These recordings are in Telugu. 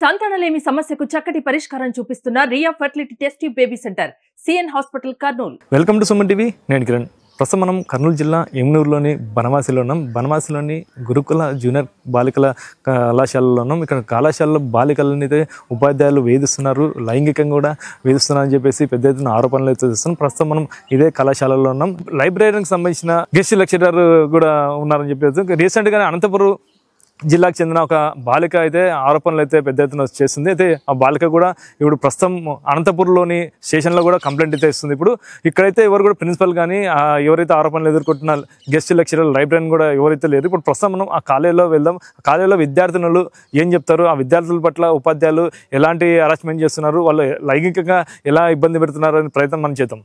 సంతానలేమి సమస్యకు చక్కటి పరిష్కారం చూపిస్తున్న Ria fertility test tube baby centre C N hospital Kurnool. Welcome to Suman TV. నేను కిరణ్. ప్రస్తుతం మనం కర్నూలు జిల్లా ఎమ్నూరులోని బనవాసిలో ఉన్నాం. బనవాసిలోని గురుకుల జూనియర్ బాలికల కళాశాలలో ఉన్నాం. ఇక్కడ కళాశాలలో బాలికలని అయితే ఉపాధ్యాయులు వేధిస్తున్నారు, లైంగికంగా కూడా వేధిస్తున్నారని చెప్పేసి పెద్ద ఎత్తున ఆరోపణలు అయితే చేస్తున్నాం. ప్రస్తుతం మనం ఇదే కళాశాలలో ఉన్నాం. లైబ్రరీకి సంబంధించిన గెస్ట్ లెక్చరర్ కూడా ఉన్నారని చెప్పేసి రీసెంట్గానే అనంతపురం జిల్లాకు చెందిన ఒక బాలిక అయితే ఆరోపణలు అయితే పెద్ద ఎత్తున చేస్తుంది. అయితే ఆ బాలిక కూడా ఇప్పుడు ప్రస్తుతం అనంతపురంలోని స్టేషన్లో కూడా కంప్లైంట్ అయితే ఇస్తుంది. ఇప్పుడు ఇక్కడైతే ఎవరు కూడా ప్రిన్సిపల్ కానీ ఎవరైతే ఆరోపణలు ఎదుర్కొంటున్న గెస్ట్ లెక్చరర్ లైబ్రరీని కూడా ఎవరైతే లేరు. ఇప్పుడు ప్రస్తుతం మనం ఆ కాలేజీలో వెళ్దాం. ఆ కాలేజీలో విద్యార్థినులు ఏం చెప్తారు, ఆ విద్యార్థుల పట్ల ఉపాధ్యాయులు ఎలాంటి హరాస్మెంట్ చేస్తున్నారు, వాళ్ళు లైంగికంగా ఎలా ఇబ్బంది పెడుతున్నారు అనే ప్రయత్నం మనం చేద్దాం.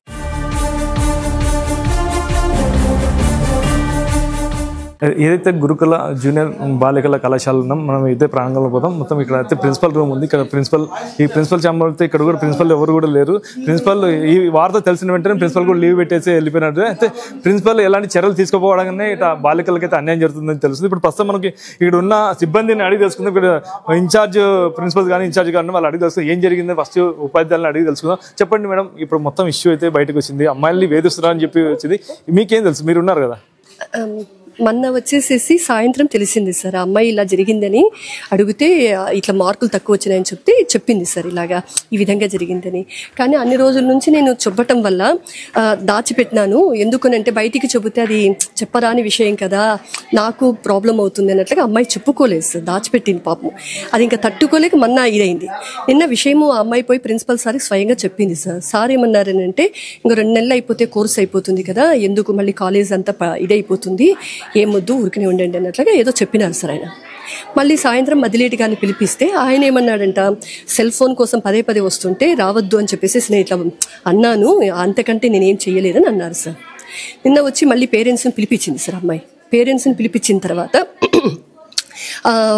ఏదైతే గురుకుల జూనియర్ బాలికల కళాశాల ఉన్నాం, మనం ఇదే ప్రాంగణంలో పోతాం. మొత్తం ఇక్కడ అయితే ప్రిన్సిపల్ రూమ్ ఉంది. ఇక్కడ ప్రిన్సిపల్ ఛాంబర్ అయితే ఇక్కడ కూడా ప్రిన్సిపల్ ఎవరు కూడా లేరు. ప్రిన్సిపల్ ఈ వార్త తెలిసిన వెంటనే ప్రిన్సిపల్ కూడా లీవ్ పెట్టేసి వెళ్ళిపోయినట్టు. అయితే ప్రిన్సిపల్ ఎలాంటి చర్యలు తీసుకోపోవడంగానే ఇట్లా బాలికలకి అయితే అన్యాయం జరుగుతుందని తెలుస్తుంది. ఇప్పుడు ప్రస్తుతం మనకి ఇక్కడ ఉన్న సిబ్బందిని అడిగి తెలుసుకుందాం. ఇక్కడ ఇన్ఛార్జ్ ప్రిన్సిపల్ కానీ ఇన్ఛార్జ్ కానీ వాళ్ళు అడిగి తెలుసుకుందాం ఏం జరిగింది. ఫస్ట్ ఉపాధ్యాయులను అడిగి తెలుసుకుందాం. చెప్పండి మేడం, ఇప్పుడు మొత్తం ఇష్యూ అయితే బయటకు వచ్చింది, అమ్మాయిల్ని వేధిస్తున్నారని చెప్పి వచ్చింది. మీకేం తెలుసు, మీరు ఉన్నారు కదా? మొన్న వచ్చేసేసి సాయంత్రం తెలిసింది సార్, ఆ అమ్మాయి ఇలా జరిగిందని అడిగితే ఇట్లా మార్కులు తక్కువ వచ్చినాయని చెప్పింది సార్, ఇలాగా ఈ విధంగా జరిగిందని. కానీ అన్ని రోజుల నుంచి నేను చెప్పటం వల్ల దాచిపెట్టినాను. ఎందుకనంటే బయటికి చెబితే అది చెప్పరాని విషయం కదా, నాకు ప్రాబ్లం అవుతుంది అన్నట్లుగా అమ్మాయి చెప్పుకోలేదు సార్, దాచిపెట్టింది పాపం. అది ఇంకా తట్టుకోలేక మొన్న ఇదైంది. నిన్న విషయము ఆ అమ్మాయి పోయి ప్రిన్సిపల్ సార్కి స్వయంగా చెప్పింది సార్. సార్ ఏమన్నారనంటే ఇంకో 2 నెలలు అయిపోతే కోర్స్ అయిపోతుంది కదా, ఎందుకు మళ్ళీ కాలేజ్ అంతా ఇదైపోతుంది, ఏమొద్దు ఊరికనే ఉండండి అన్నట్లుగా ఏదో చెప్పినారు సార్ ఆయన. మళ్ళీ సాయంత్రం మదిలేటి గారిని పిలిపిస్తే ఆయన ఏమన్నాడంట, సెల్ ఫోన్ కోసం పదే పదే వస్తుంటే రావద్దు అని చెప్పేసి నేను ఇట్లా అన్నాను, అంతకంటే నేనేం చెయ్యలేదని అన్నారు సార్. నిన్న వచ్చి మళ్ళీ పేరెంట్స్ని పిలిపించింది సార్ అమ్మాయి. పేరెంట్స్ని పిలిపించిన తర్వాత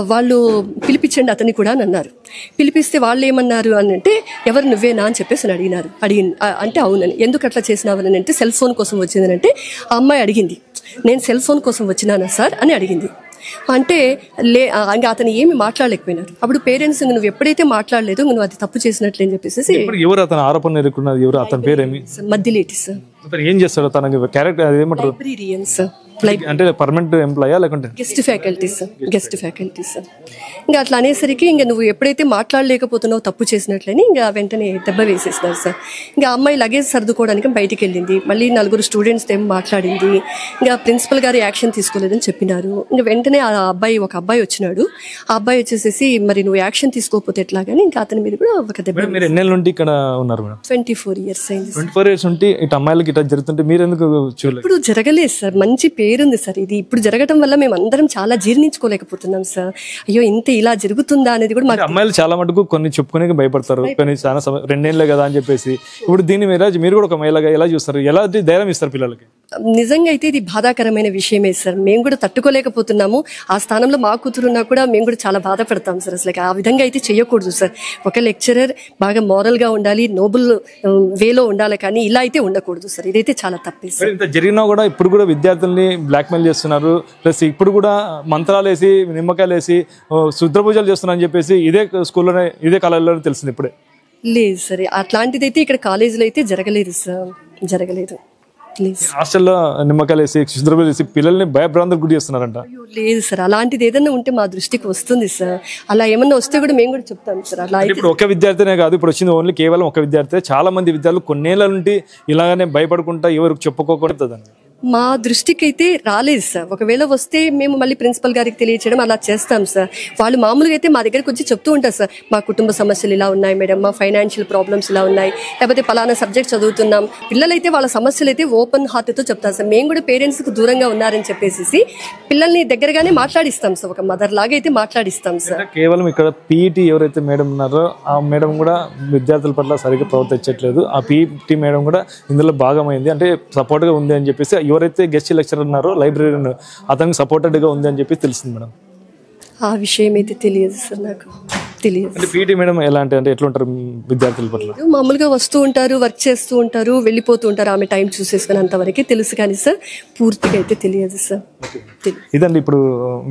వాళ్ళు పిలిపించండి అతన్ని కూడా అని అన్నారు. పిలిపిస్తే వాళ్ళు ఏమన్నారు అని అంటే, ఎవరు నువ్వేనా అని చెప్పేసి అడిగినారు. అంటే అవునని. ఎందుకు అట్లా చేసినావని అంటే, సెల్ ఫోన్ కోసం వచ్చిందని అంటే ఆ అమ్మాయి అడిగింది, నేను సెల్ ఫోన్ కోసం వచ్చినానా సార్ అని అడిగింది. అంటే ఇంకా అతను ఏమి మాట్లాడలేకపోయినారు. అప్పుడు పేరెంట్స్ నువ్వు ఎప్పుడైతే మాట్లాడలేదు నువ్వు అది తప్పు చేసినట్లే అని చెప్పేసి ఎవరు అతను ఆరోపణ ఎదుర్కొన్నది, ఎవరు అతని పేరు ఏమి? మద్దిలేటి సార్. ఏం చేస్తాడు తనకి క్యారెక్టర్ ఏమంటారు? Librarian sir. అంటే పర్మనెంట్ ఎంప్లాయా లేకుంటే గెస్ట్ ఫ్యాకల్టీస్ ఇంకా అట్లా అనేసరికి ఇంకా నువ్వు ఎప్పుడైతే మాట్లాడలేకపోతున్నావు తప్పు చేసినట్లని ఇంకా వెంటనే దెబ్బ వేసేసినారు సార్. ఇంకా అమ్మాయి లగేజ్ సర్దుకోవడానికి బయటికి వెళ్ళింది. మళ్ళీ 4 స్టూడెంట్స్ ఏమో మాట్లాడింది. ఇంకా ప్రిన్సిపల్ గారు యాక్షన్ తీసుకోలేదని చెప్పినారు. ఇంకా వెంటనే ఒక అబ్బాయి వచ్చినాడు. ఆ అబ్బాయి వచ్చేసేసి మరి నువ్వు యాక్షన్ తీసుకోకపోతే ఎట్లాగని ఇంకా అతని మీద కూడా ఒక దెబ్బ. మీరు ఎన్నేళ్ళ నుండి ఇక్కడ ఉన్నారు మేడం? 24 years అయింది. 24 years నుండి ఇటు అమ్మాయిలకి ఇట్లా జరుగుతుంటే మీరు ఎందుకు చూడలేదు? ఇప్పుడు జరగలేదు సార్, మంచి పేరుంది సార్. ఇది ఇప్పుడు జరగడం వల్ల మేము అందరం చాలా జీర్ణించుకోలేకపోతున్నాం సార్. అయ్యో ఇంత ఇలా జరుగుతుందా అనేది కూడా మాకు. అమ్మాయిలు చాలా మటుకు కొన్ని చెప్పుకునే భయపడతారు, కొన్ని చాలా 2 ఏళ్ళే కదా అని చెప్పేసి. ఇప్పుడు దీని మీద మీరు కూడా ఒక మహిళగా ఎలా చూస్తారు, ఎలా ధైర్యం ఇస్తారు పిల్లలకి? నిజంగా అయితే ఇది బాధాకరమైన విషయమే సార్. మేము కూడా తట్టుకోలేకపోతున్నాము. ఆ స్థానంలో మా కూతురున్నా కూడా మేము కూడా చాలా బాధపడతాం సార్. అసలు ఆ విధంగా అయితే చేయకూడదు సార్. ఒక లెక్చరర్ బాగా మోరల్ గా ఉండాలి, నోబుల్ వేలో ఉండాలి, కానీ ఇలా అయితే ఉండకూడదు సార్. ఇదైతే చాలా తప్పే సార్. ఇంత జరిగినా కూడా ఇప్పుడు కూడా విద్యార్థుల్ని బ్లాక్మెయిల్ చేస్తున్నారు, ప్లస్ ఇప్పుడు కూడా మంత్రాలు వేసి నిమ్మకాయలు వేసి శుద్రపూజలు చేస్తున్నారని చెప్పేసి ఇదే స్కూల్లోనే ఇదే కాలేజీలోనే తెలిసింది ఇప్పుడే. లేదు సార్, అట్లాంటిది అయితే ఇక్కడ కాలేజీలో అయితే జరగలేదు సార్, జరగలేదు. హాస్టల్లో నిమ్మకాయలు వేసి శుద్రపూజలు చేసి పిల్లల్ని భయభ్రాంతులకు గురి చేస్తున్నారంట. లేదు సార్, అలాంటిది ఏదన్నా ఉంటే మా దృష్టికి వస్తుంది సార్. అలా ఏమన్నా వస్తే కూడా మేము కూడా చెప్తాం సార్. అలా ఇప్పుడు ఒక విద్యార్థినే కాదు, ఇప్పుడు వచ్చింది ఓన్లీ కేవలం ఒక విద్యార్థి. చాలా మంది విద్యార్థులు కొన్నేళ్ల నుండి ఇలాగనే భయపడుకుంటా ఎవరికి చెప్పుకోకూడదు. మా దృష్టికి అయితే రాలేదు సార్. ఒకవేళ వస్తే మేము మళ్ళీ ప్రిన్సిపల్ గారికి తెలియచేయడం అలా చేస్తాం సార్. వాళ్ళు మామూలుగా అయితే మా దగ్గరకు వచ్చి చెప్తూ ఉంటారు సార్, మా కుటుంబ సమస్యలు ఇలా ఉన్నాయి మేడం, మా ఫైనాన్షియల్ ప్రాబ్లమ్స్ ఇలా ఉన్నాయి, లేకపోతే పలానా సబ్జెక్ట్ చదువుతున్నాం. పిల్లలైతే వాళ్ళ సమస్యలు అయితే ఓపెన్ హార్ట్తో చెప్తారు సార్. మేము కూడా పేరెంట్స్కి దూరంగా ఉన్నారని చెప్పేసి పిల్లల్ని దగ్గరగానే మాట్లాడిస్తాం సార్. ఒక మదర్ లాగా అయితే మాట్లాడిస్తాం సార్. కేవలం ఇక్కడ పీఈటీ ఎవరైతే మేడం ఉన్నారో ఆ మేడం కూడా విద్యార్థుల పట్ల సరిగ్గా ప్రవర్తించట్లేదు. ఆ పీఈటీ మేడం కూడా ఇందులో భాగమైంది, అంటే సపోర్ట్గా ఉంది అని చెప్పేసి ఎవరైతే గెస్ట్ లెక్చరర్ ఉన్నారో లైబ్రరీని అతనికి సపోర్టెడ్గా ఉంది అని చెప్పి తెలిసింది మేడం. ఆ విషయం అయితే తెలియదు సార్ నాకు. తెలియదు. అంటే పీటీ మేడం ఎలాంటి అంటే ఎట్లుంటారు విద్యార్థుల పట్ల? మామూలుగా వస్తూ ఉంటారు, వర్క్ చేస్తూ ఉంటారు, వెళ్ళిపోతూ ఉంటారు. ఆమె టైం చూసేసుకుని అంతవరకే తెలుసు కానీ సార్ పూర్తిగా అయితే తెలియదు సార్. ఇదండి ఇప్పుడు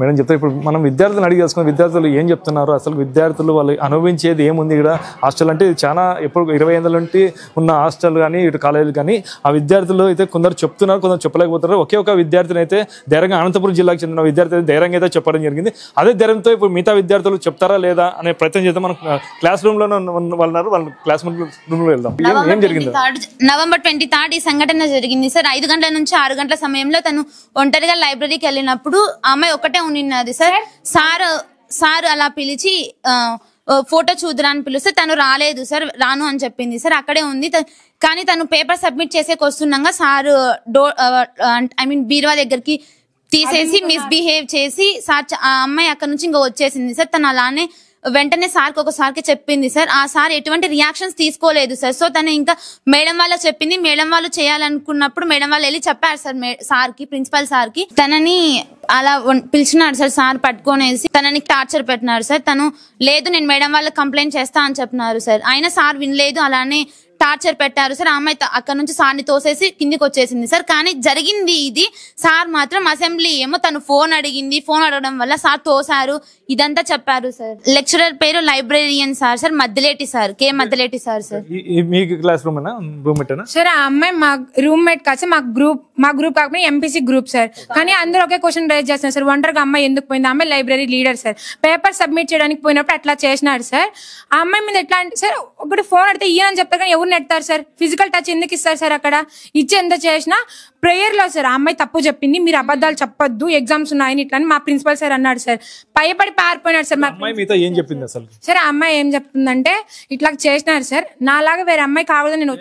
మేడం చెప్తారు. ఇప్పుడు మనం విద్యార్థులను అడిగి తెలుసుకున్న విద్యార్థులు ఏం చెప్తున్నారు, అసలు విద్యార్థులు వాళ్ళు అనుభవించేది ఏముంది ఇక్కడ. హాస్టల్ అంటే ఇది చాలా ఎప్పుడు 20 ఏళ్ళ నుండి ఉన్న హాస్టల్ కానీ ఇటు కాలేజీలు కానీ ఆ విద్యార్థులు అయితే కొందరు చెప్తున్నారు, కొందరు చెప్పలేకపోతున్నారు. ఒకే ఒక విద్యార్థిని అయితే ధైర్యంగా అనంతపురం జిల్లాకు చెందిన విద్యార్థి అయితే ధైర్యంగా అయితే చెప్పడం జరిగింది. అదే ధైర్యంతో ఇప్పుడు మిగతా విద్యార్థులు చెప్తారా లేదా అనే ప్రయత్నం చేద్దాం. మనం క్లాస్ రూమ్ లోనే ఉన్నారు, వాళ్ళ క్లాస్ రూమ్ లో వెళ్దాం. ఏం జరిగింది? నవంబర్ 23 ఈ సంఘటన జరిగింది సార్. 5 గంటల నుంచి 6 గంటల సమయంలో తను ఒంటరిగా లైబ్రరీకి వెళ్ళినప్పుడు అమ్మాయి ఒక్కటే ఉన్నది సార్. సార్ అలా పిలిచి ఫోటో చూద్దురా అని పిలిస్తే తను రాలేదు సార్, రాను అని చెప్పింది సార్. అక్కడే ఉంది. కానీ తను పేపర్ సబ్మిట్ చేసేకి వస్తున్నాగా సార్ బీరువా దగ్గరికి తీసేసి మిస్బిహేవ్ చేసి సార్ ఆ అమ్మాయి అక్కడ నుంచి ఇంకా వచ్చేసింది సార్. తను అలానే వెంటనే సార్కి ఒకసారికి చెప్పింది సార్. ఆ సార్ ఎటువంటి రియాక్షన్స్ తీసుకోలేదు సార్. సో తను ఇంకా మేడం వాళ్ళకి చెప్పింది. మేడం వాళ్ళు చేయాలనుకున్నప్పుడు మేడం వాళ్ళు వెళ్ళి చెప్పారు సార్ సార్కి, ప్రిన్సిపల్ సార్కి. తనని అలా పిలిచినాడు సార్. సార్ పట్టుకొనేసి తనని టార్చర్ పెట్టినారు సార్. తను లేదు నేను మేడం వాళ్ళకి కంప్లైంట్ చేస్తా అని చెప్పినారు సార్. అయినా సార్ వినలేదు, అలానే టార్చర్ పెట్టారు సార్. అమ్మాయి అక్కడ నుంచి సార్ని తోసేసి కిందికి వచ్చేసింది సార్. కానీ జరిగింది ఇది. సార్ మాత్రం అసెంబ్లీ ఏమో తను ఫోన్ అడిగింది, ఫోన్ అడగడం వల్ల సార్ తోసారు, ఇదంతా చెప్పారు సార్. లెక్చరర్ పేరు లైబ్రేరియన్ సార్ మద్దిలేటి సార్, కే మద్దిలేటి సార్. మీకు క్లాస్ రూమ్ సార్ ఆ అమ్మాయి మా రూమ్మేట్ కాదు సార్, మా గ్రూప్ కాకపోతే ఎంపీసీ గ్రూప్ సార్. కానీ అందరూ ఒకే క్వశ్చన్ రైజ్ చేస్తున్నారు సార్, ఒంటరిగా అమ్మాయి ఎందుకు పోయింది? అమ్మాయి library leader sir. Paper submit చేయడానికి పోయినప్పుడు అట్లా చేసినాడు సార్. ఆ అమ్మాయి మీద ఎట్లా అంటే సార్, ఒకటి ఫోన్ అడితే ఇయ్యని చెప్తారు కానీ ఎవరు నెడతారు సార్? ఫిజికల్ టచ్ ఎందుకు ఇస్తారు సార్? అక్కడ ఇచ్చి ఎంత చేసినా ప్రేయర్ లో సార్ ఆ అమ్మాయి తప్పు చెప్పింది, మీరు అబద్ధాలు చెప్పొద్దు, ఎగ్జామ్స్ ఉన్నాయని ఇట్లా మా ప్రిన్సిపల్ సార్ అన్నాడు సార్. భయపడి పారిపోయినాడు సార్. ఏం చెప్పింది అసలు సార్? ఆ అమ్మాయి ఏం చెప్తుందంటే ఇట్లా చేసినారు సార్, నాలాగా వేరే అమ్మాయి కావద్దు నేను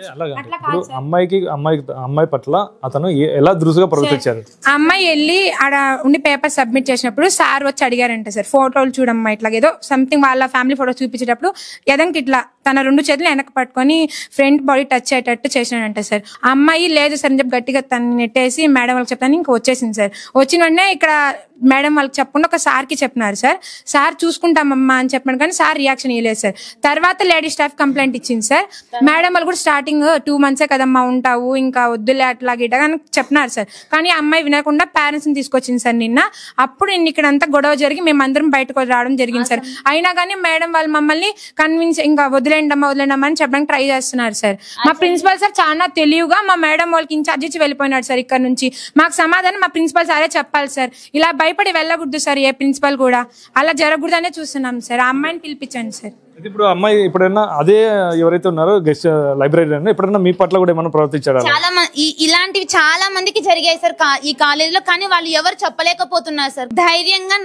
అమ్మాయి పట్ల అతను ఎలా దురుసుగా ప్రవర్తించారు? ఆ అమ్మాయి వెళ్ళి ఆడ ఉండి పేపర్ సబ్మిట్ చేసినప్పుడు సార్ వచ్చి అడిగారంట సార్, ఫోటోలు చూడమ్మా ఇట్లా ఏదో సంథింగ్ వాళ్ళ ఫ్యామిలీ ఫోటో చూపించేటప్పుడు ఎదంకి ఇట్లా తన 2 చేతులు వెనక పట్టుకొని ఫ్రంట్ బాడీ టచ్ అయ్యేటట్టు చేసినాడంట సార్. ఆ అమ్మాయి లేదు సార్ అని చెప్పి గట్టిగా తను నెట్టేసి మేడం వాళ్ళకి చెప్తాను ఇంకా వచ్చేసింది సార్. వచ్చిన వెంటనే ఇక్కడ మేడం వాళ్ళకి చెప్పకుండా ఒక సార్కి చెప్పినారు సార్. సార్ చూసుకుంటామమ్మా అని చెప్పాను కానీ సార్ రియాక్షన్ ఇవ్వలేదు సార్. తర్వాత లేడీ స్టాఫ్ కంప్లైంట్ ఇచ్చింది సార్. మేడం వాళ్ళు కూడా స్టార్టింగ్ 2 months కదమ్మా ఉంటావు, ఇంకా వద్దులే అట్లా గిట్ట అని చెప్పినారు సార్. కానీ అమ్మాయి వినకుండా పేరెంట్స్ ని తీసుకొచ్చింది సార్ నిన్న. అప్పుడు నేను ఇక్కడ అంతా గొడవ జరిగి మేమందరం బయటకు రావడం జరిగింది సార్. అయినా కానీ మేడం వాళ్ళు మమ్మల్ని కన్విన్స్ ఇంకా వదిలేండమ్మా అని చెప్పడానికి ట్రై చేస్తున్నారు సార్. మా ప్రిన్సిపల్ సార్ చాలా తెలివిగా మా మేడం వాళ్ళకి ఇన్ఛార్జ్ ఇచ్చి వెళ్ళిపోయినాడు సార్. ఇక్కడ నుంచి మాకు సమాధానం మా ప్రిన్సిపల్ సారే చెప్పాలి సార్. ఇలా భయపడి వెళ్ళకూడదు సార్, ఏ ప్రిన్సిపల్ కూడా అలా జరగకూడదనే చూస్తున్నాం సార్. ఆ అమ్మాయిని పిలిపించండి సార్. ఇప్పుడు అమ్మాయి ఎప్పుడైనా అదే ఎవరైతే ఉన్నారో గెస్ట్ లైబ్రరీ ఎప్పుడైనా మీ పట్ల కూడా ఏమైనా ప్రవర్తించారా? చాలా ఇలాంటివి చాలా మందికి జరిగాయి సార్ ఈ కాలేజీలో. కానీ వాళ్ళు ఎవరు చెప్పలేకపోతున్నారు సార్. ధైర్యంగా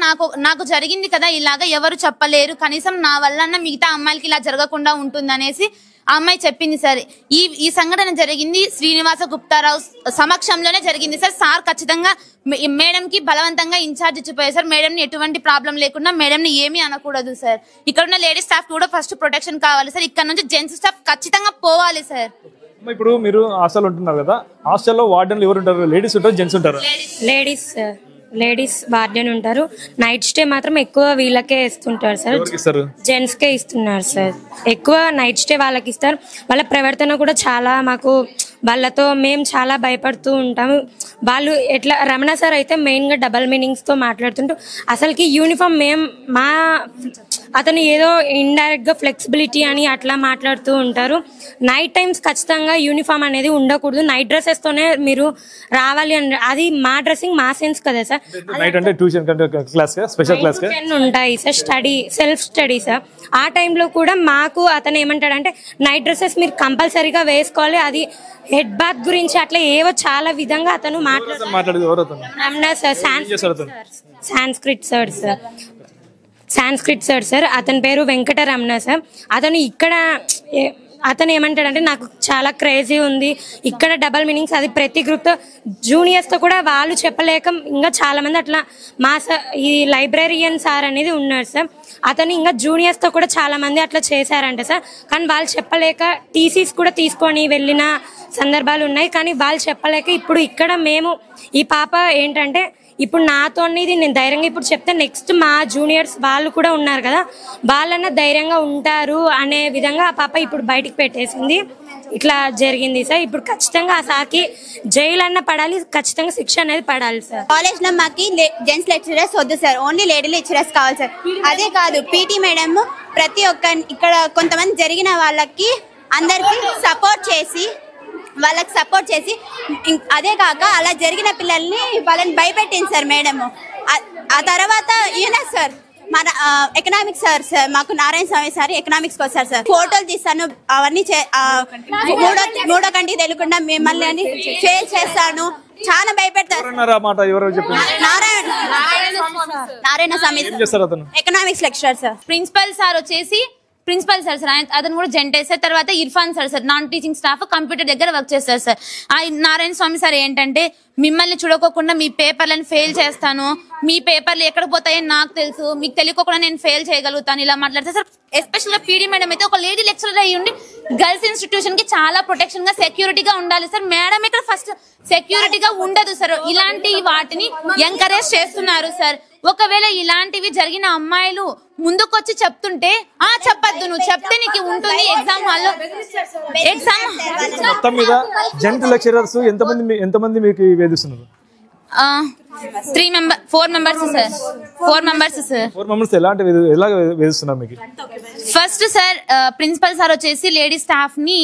నాకు జరిగింది కదా ఇలాగా ఎవరు చెప్పలేరు, కనీసం నా వల్ల మిగతా అమ్మాయిలకి ఇలా జరగకుండా ఉంటుందనేసి ఆ అమ్మాయి చెప్పింది సార్. ఈ సంఘటన జరిగింది శ్రీనివాస గుప్తారావు సమక్షంలోనే జరిగింది సార్. సార్ ఖచ్చితంగా మేడం కి బలవంతంగా ఇన్ఛార్జ్ ఇచ్చిపోయారు సార్. మేడం ని ఎటువంటి ప్రాబ్లం లేకుండా మేడం ని ఏమీ అనకూడదు సార్. ఇక్కడ ఉన్న లేడీస్ స్టాఫ్ కూడా ఫస్ట్ ప్రొటెక్షన్ కావాలి సార్. ఇక్కడ నుంచి జెంట్స్ స్టాఫ్ ఖచ్చితంగా పోవాలి సార్. ఇప్పుడు మీరు హాస్టల్ ఉంటున్నారు కదా, హాస్టల్లో వార్డెన్లు ఎవరు ఉంటారు? లేడీస్ ఉంటారు, జెంట్స్ ఉంటారు? లేడీస్ వార్డెన్ ఉంటారు. నైట్ స్టే మాత్రం ఎక్కువ వీళ్ళకే ఇస్తుంటారు సార్, జెంట్స్ కే ఇస్తున్నారు సార్. ఎక్కువ నైట్ స్టే వాళ్ళకి ఇస్తారు. వాళ్ళ ప్రవర్తన కూడా చాలా మాకు వాళ్ళతో మేము చాలా భయపడుతూ ఉంటాము. వాళ్ళు ఎట్లా రమణ సార్ అయితే మెయిన్గా డబల్ మీనింగ్స్తో మాట్లాడుతుంటూ అసలుకి యూనిఫామ్ అతను ఏదో ఇండైరెక్ట్గా ఫ్లెక్సిబిలిటీ అని అట్లా మాట్లాడుతూ ఉంటారు. నైట్ టైమ్స్ ఖచ్చితంగా యూనిఫామ్ అనేది ఉండకూడదు, నైట్ డ్రెస్సెస్తోనే మీరు రావాలి అని. అది మా డ్రెస్సింగ్ మా సెన్స్ కదా సార్. ఉంటాయి సార్, సెల్ఫ్ స్టడీ సార్. ఆ టైంలో కూడా మాకు అతను ఏమంటాడంటే నైట్ డ్రెస్సెస్ మీరు కంపల్సరీగా వేసుకోవాలి, అది హెడ్ బాత్ గురించి అట్లా ఏవో చాలా విధంగా అతను మాట్లాడారు. సాంస్క్రిట్ సార్ అతని పేరు వెంకట రమణ సార్. అతను ఏమంటాడంటే నాకు చాలా క్రేజీ ఉంది ఇక్కడ డబల్ మీనింగ్స్, అది ప్రతి గ్రూప్తో జూనియర్స్తో కూడా వాళ్ళు చెప్పలేక ఇంకా చాలా మంది అట్లా ఈ లైబ్రేరియన్ సార్ అనేది ఉన్నారు సార్. అతను ఇంకా జూనియర్స్తో కూడా చాలా మంది అట్లా చేశారంట సార్. కానీ వాళ్ళు చెప్పలేక టీసీస్ కూడా తీసుకొని వెళ్ళిన సందర్భాలు ఉన్నాయి. కానీ వాళ్ళు చెప్పలేక ఇప్పుడు ఇక్కడ మేము ఈ పాప ఏంటంటే ఇప్పుడు నాతో ఇది నేను ధైర్యంగా ఇప్పుడు చెప్తే నెక్స్ట్ మా జూనియర్స్ వాళ్ళు కూడా ఉన్నారు కదా, వాళ్ళన్నా ధైర్యంగా ఉంటారు అనే విధంగా ఆ పాప ఇప్పుడు బయటికి పెట్టేసింది. ఇట్లా జరిగింది సార్. ఇప్పుడు ఖచ్చితంగా ఆ సార్కి జైలు అన్న పడాలి, ఖచ్చితంగా శిక్ష అనేది పడాలి సార్. కాలేజ్ లో మాకి జెంట్స్ లెక్చరర్స్ వద్దు సార్, ఓన్లీ లేడీ లెక్చరర్స్ కావాలి సార్. అదే కాదు పీటీ మేడం ప్రతి ఒక్క ఇక్కడ కొంతమంది జరిగిన వాళ్ళకి అందరికి సపోర్ట్ చేసి అదే కాక అలా జరిగిన పిల్లల్ని వాళ్ళని భయపెట్టింది సార్ మేడం. ఆ తర్వాత ఈయన సార్ మన ఎకనామిక్స్ సార్ మాకు నారాయణ స్వామి సార్ ఎకనామిక్స్ వచ్చారు సార్. ఫోటోలు తీస్తాను అవన్నీ మూడో కంటికి తెలియకుండా మిమ్మల్ని అని ఫెయిల్ చేస్తాను చాలా భయపెడతారు. Narayana Swamy economics lecturer sir. Principal sir అతను కూడా జెంటే సార్. తర్వాత Irfan sir non teaching staff computer దగ్గర వర్క్ చేస్తారు సార్. ఆ నారాయణ స్వామి సార్ ఏంటంటే మిమ్మల్ని చూడకోకుండా మీ పేపర్లను ఫెయిల్ చేస్తాను, మీ పేపర్లు ఎక్కడ పోతాయని నాకు తెలుసు, మీకు తెలియకోకుండా నేను ఫెయిల్ చేయగలుగుతాను ఇలా మాట్లాడతారు సార్. ఎస్పెషల్ గా పీడీ మేడం అయితే ఒక లేడీ లెక్చరర్ అయ్యి ఉండి గర్ల్స్ ఇన్స్టిట్యూషన్ కి చాలా ప్రొటెక్షన్ గా సెక్యూరిటీగా ఉండాలి సార్. మేడం ఇక్కడ ఫస్ట్ సెక్యూరిటీగా ఉండదు సార్. ఇలాంటి వాటిని ఎంకరేజ్ చేస్తున్నారు సార్. ఒకవేళ ఇలాంటివి జరిగిన అమ్మాయిలు ముందుకొచ్చి చెప్తుంటే చెప్పద్దు, నువ్వు చెప్తే నీకు ఉంటుంది ఎగ్జామ్ హాల్లో. మొత్తం మీద జెంట్ లెక్చరర్స్ ఎంతమంది మీకు వేధిస్తున్నారు? 4 మెంబర్స్ సార్. 4 మెంబర్స్ ఎలా వేధిస్తున్నారు మీకు? ఫస్ట్ సార్ ప్రిన్సిపల్ సార్ వచ్చేసి లేడీ స్టాఫ్ ని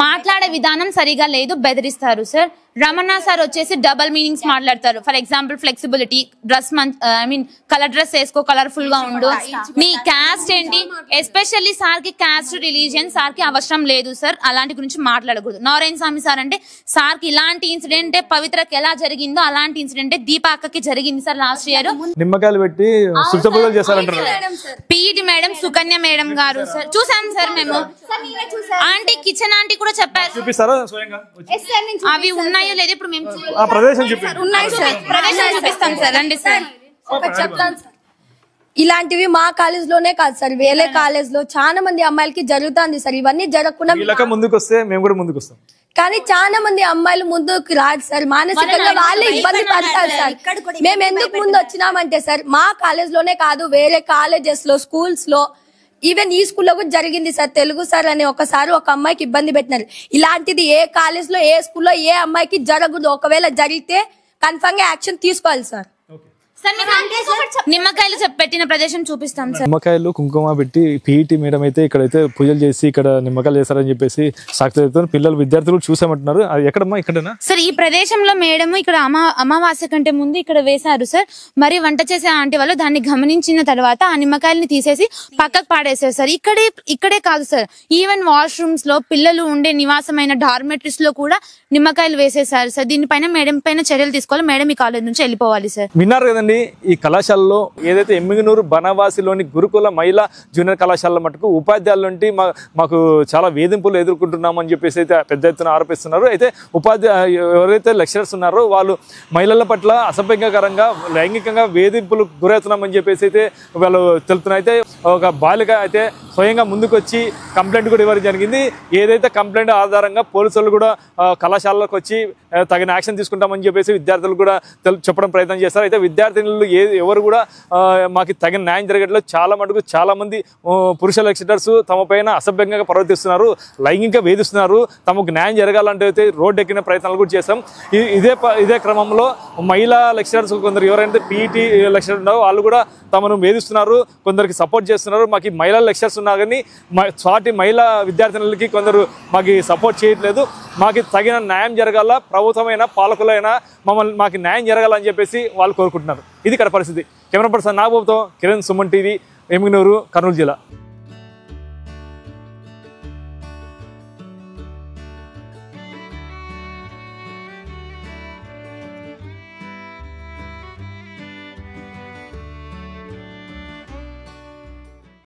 మాట్లాడే విధానం సరిగా లేదు, బెదిరిస్తారు సార్. రమణ సార్ వచ్చేసి డబల్ మీనింగ్స్ మాట్లాడతారు. For example flexibility, dress colour dress వేసుకో, కలర్ఫుల్ గా ఉండు, నీ క్యాస్ట్ ఏంటి, ఎస్పెషల్లీ సార్ కి క్యాస్ట్ రిలీజియన్ సార్ కి అవసరం లేదు సార్, అలాంటి గురించి మాట్లాడకూడదు. నారాయణ స్వామి సార్ అంటే సార్ కి ఇలాంటి ఇన్సిడెంట్ పవిత్రకి ఎలా జరిగిందో అలాంటి ఇన్సిడెంట్ దీపాకకి జరిగింది సార్ లాస్ట్ ఇయర్. నిమ్మకాయలు పెట్టి పీఈటీ మేడం సుకన్య మేడం గారు సార్ చూసాం సార్ మేము. ఆంటీ కిచెన్ ఆంటీ కూడా చెప్పారు. అవి ఉన్నాయో లేదు ఇప్పుడు మేము చూపిస్తాం సార్. రండి సార్. ఇలాంటివి మా కాలేజ్ లోనే కాదు సార్, వేరే కాలేజ్ లో చాలా మంది అమ్మాయిలకి జరుగుతుంది సార్. ఇవన్నీ జరగకుండా ముందుకు వస్తే మేము కూడా ముందుకు వస్తాం. కానీ చాలా మంది అమ్మాయిలు ముందుకు రాదు సార్, మానసికంగా వాళ్ళే ఇబ్బంది పడతారు సార్. మేము ఎందుకు ముందు వచ్చినామంటే సార్ మా కాలేజ్ లోనే కాదు వేరే కాలేజెస్ లో, స్కూల్స్ లో, ఈవెన్ ఈ స్కూల్లో కూడా జరిగింది సార్. తెలుగు సార్ అని ఒకసారి ఒక అమ్మాయికి ఇబ్బంది పెట్టినారు. ఇలాంటిది ఏ కాలేజ్ లో ఏ స్కూల్లో ఏ అమ్మాయికి జరగదు. ఒకవేళ జరిగితే కన్ఫర్మ్ గా యాక్షన్ తీసుకోవాలి సార్. నిమ్మకాయలు పెట్టిన ప్రదేశం చూపిస్తాం సార్. నిమ్మకాయలు కుంకుమ పెట్టి పీఈటీ మేడం అయితే ఇక్కడైతే పూజలు చేసి ఇక్కడ నిమ్మకాయలు చేస్తారని చెప్పేసి సాక్షి పిల్లలు విద్యార్థులు చూసామంటున్నారు. అది ఎక్కడమ్మా? ఇక్కడనా సార్? ఈ ప్రదేశంలో మేడం ఇక్కడ అమావాస్య కంటే ముందు ఇక్కడ వేశారు సార్. మరి వంట చేసే ఆంటీ వాళ్ళు దాన్ని గమనించిన తర్వాత ఆ నిమ్మకాయలని తీసేసి పక్కకు పాడేశారు సార్. ఇక్కడే కాదు సార్, ఈవెన్ వాష్రూమ్స్ లో పిల్లలు ఉండే నివాసమైన డార్మెటరీస్ లో కూడా నిమ్మకాయలు వేసేసారు సార్. దీనిపైన మేడం పైన చర్యలు తీసుకోవాలి. మేడం ఈ కాలేజ్ నుంచి వెళ్ళిపోవాలి సార్. విన్నారు కదండి. ఈ కళాశాలలో ఏదైతే ఎమ్మిగనూరు బనవాసిలోని గురుకుల మహిళా జూనియర్ కళాశాల మటుకు ఉపాధ్యాయుల నుండి మాకు చాలా వేధింపులు ఎదుర్కొంటున్నామని చెప్పేసి అయితే పెద్ద ఎత్తున ఆరోపిస్తున్నారు. అయితే ఎవరైతే లెక్చరర్స్ ఉన్నారో వాళ్ళు మహిళల పట్ల అసభ్యంకరంగా లైంగికంగా వేధింపులు గురవుతున్నామని చెప్పేసి అయితే వాళ్ళు తెలుపుతున్నారు. అయితే ఒక బాలిక అయితే స్వయంగా ముందుకు వచ్చి కంప్లైంట్ కూడా ఇవ్వడం జరిగింది. ఏదైతే కంప్లైంట్ ఆధారంగా పోలీసులు కూడా కళాశాలలోకి వచ్చి తగిన యాక్షన్ తీసుకుంటామని చెప్పేసి విద్యార్థులు కూడా చెప్పడం ప్రయత్నం చేస్తారు. అయితే విద్యార్థినులు ఎవరు కూడా మాకు తగిన న్యాయం జరగట్లేదు. చాలా మంది పురుష లెక్చరర్స్ తమ పైన అసభ్యంగా ప్రవర్తిస్తున్నారు, లైంగికంగా వేధిస్తున్నారు. తమకు న్యాయం జరగాలంటే అయితే రోడ్డు ఎక్కిన ప్రయత్నాలు కూడా చేస్తాం. ఇదే క్రమంలో మహిళా లెక్చరర్స్ కొందరు ఎవరైతే పీఈటీ లెక్చరర్ ఉన్నారో వాళ్ళు కూడా తమను వేధిస్తున్నారు, కొందరికి సపోర్ట్ చేస్తున్నారు. మాకు మహిళా లెక్చరర్స్ ఉన్నా కానీ సాటి మహిళా విద్యార్థినులకి కొందరు మాకు సపోర్ట్ చేయట్లేదు. మాకు తగిన న్యాయం జరగాల, ప్రభుత్వమైనా పాలకులైనా మాకు న్యాయం జరగాలని చెప్పేసి వాళ్ళు కోరుకుంటున్నారు. ఇది ఇక్కడ పరిస్థితి. కెమెరా పర్సన్ నాగబాబుతో కిరణ్, సుమన్ టీవీ, ఎమ్మిగనూరు, కర్నూలు జిల్లా.